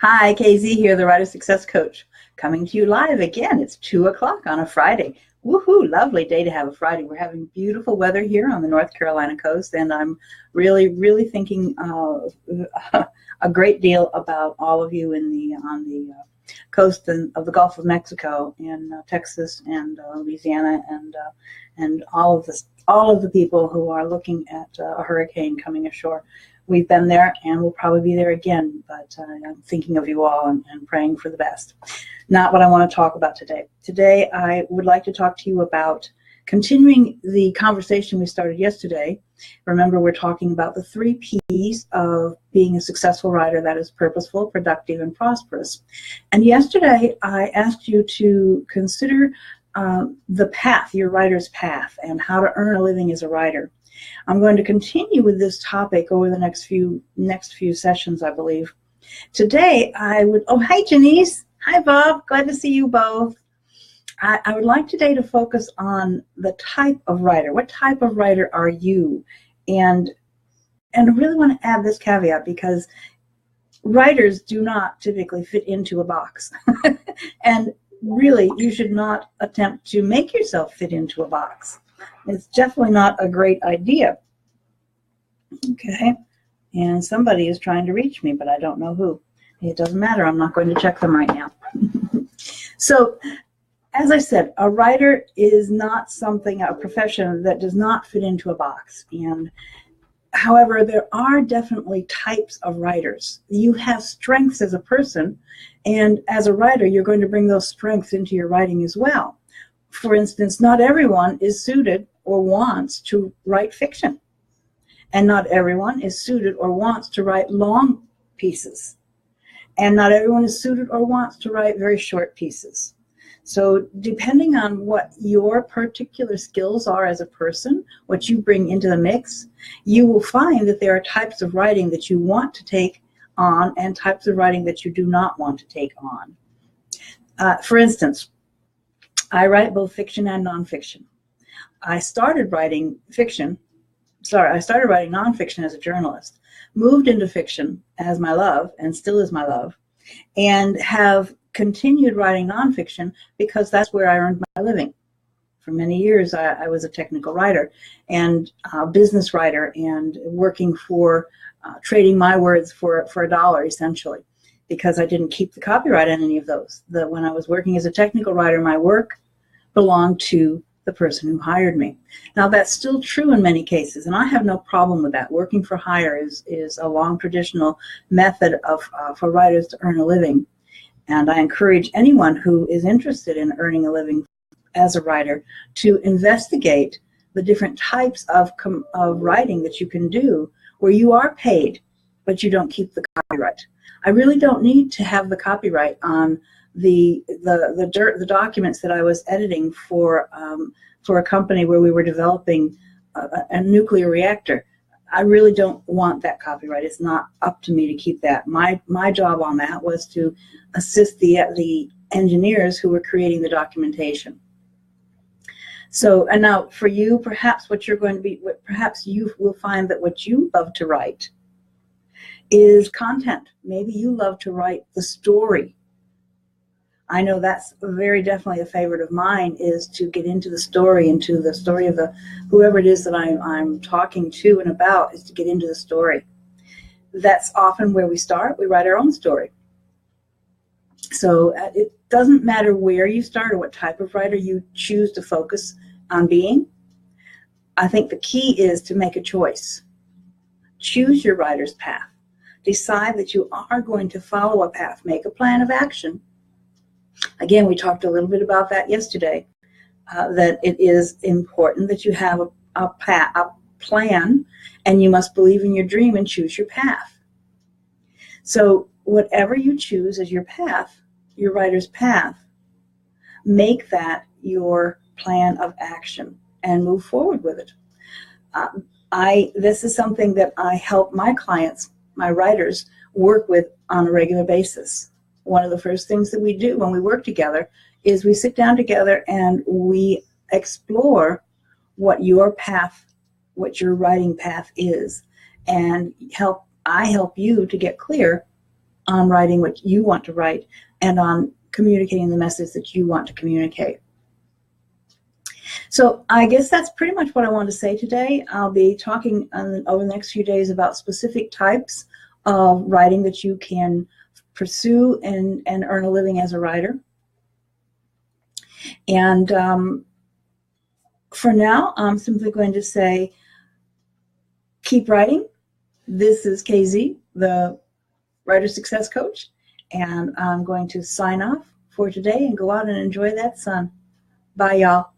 Hi, KZ here, the Writer Success Coach, coming to you live again. It's 2 o'clock on a Friday. Woohoo, lovely day to have a Friday. We're having beautiful weather here on the North Carolina coast, and I'm really thinking a great deal about all of you on the coast of the Gulf of Mexico, in Texas and Louisiana, and all of the people who are looking at a hurricane coming ashore. We've been there, and we'll probably be there again, but I'm thinking of you all and praying for the best. Not what I want to talk about today. Today, I would like to talk to you about continuing the conversation we started yesterday. Remember, we're talking about the 3 P's of being a successful writer, that is purposeful, productive, and prosperous. And yesterday, I asked you to consider the path, your writer's path, and how to earn a living as a writer. I'm going to continue with this topic over the next few sessions, I believe. Today, hi Janice, hi Bob, glad to see you both. I would like today to focus on the type of writer. What type of writer are you? And I really want to add this caveat, because writers do not typically fit into a box. And really, you should not attempt to make yourself fit into a box. It's definitely not a great idea. Okay, and somebody is trying to reach me, but I don't know who. It doesn't matter. I'm not going to check them right now. So, as I said, a writer is not a profession that does not fit into a box. And however, there are definitely types of writers. You have strengths as a person, and as a writer, you're going to bring those strengths into your writing as well. For instance, not everyone is suited or wants to write fiction. And not everyone is suited or wants to write long pieces. And not everyone is suited or wants to write very short pieces. So depending on what your particular skills are as a person, what you bring into the mix, you will find that there are types of writing that you want to take on and types of writing that you do not want to take on. For instance, I write both fiction and nonfiction. I started writing nonfiction as a journalist, moved into fiction as my love, and still is my love, and have continued writing nonfiction because that's where I earned my living. For many years, I was a technical writer and a business writer, and working for, trading my words for $1, essentially, because I didn't keep the copyright on any of those. When I was working as a technical writer, my work belonged to the person who hired me. Now, that's still true in many cases, and I have no problem with that. Working for hire is a long traditional method for writers to earn a living. And I encourage anyone who is interested in earning a living as a writer to investigate the different types of writing that you can do where you are paid, but you don't keep the copyright. I really don't need to have the copyright on the documents that I was editing for a company where we were developing a nuclear reactor. I really don't want that copyright. It's not up to me to keep that. My job on that was to assist the engineers who were creating the documentation. So, and now for you, perhaps perhaps you will find that what you love to write is content. Maybe you love to write the story. I know that's very definitely a favorite of mine, is to get into the story of whoever it is that I'm talking to and about, is to get into the story. That's often where we start. We write our own story. So it doesn't matter where you start or what type of writer you choose to focus on being. I think the key is to make a choice. Choose your writer's path. Decide that you are going to follow a path. Make a plan of action. Again, we talked a little bit about that yesterday, that it is important that you have a plan, and you must believe in your dream and choose your path. So whatever you choose as your path, your writer's path, make that your plan of action and move forward with it. This is something that I help my clients, my writers, work with on a regular basis. One of the first things that we do when we work together is we sit down together and we explore what your path, what your writing path is, and I help you to get clear on writing what you want to write and on communicating the message that you want to communicate. So I guess that's pretty much what I want to say today. I'll be talking over the next few days about specific types of writing that you can pursue and earn a living as a writer. And for now, I'm simply going to say, keep writing. This is CaZ, the Writer Success Coach, and I'm going to sign off for today and go out and enjoy that sun. Bye, y'all.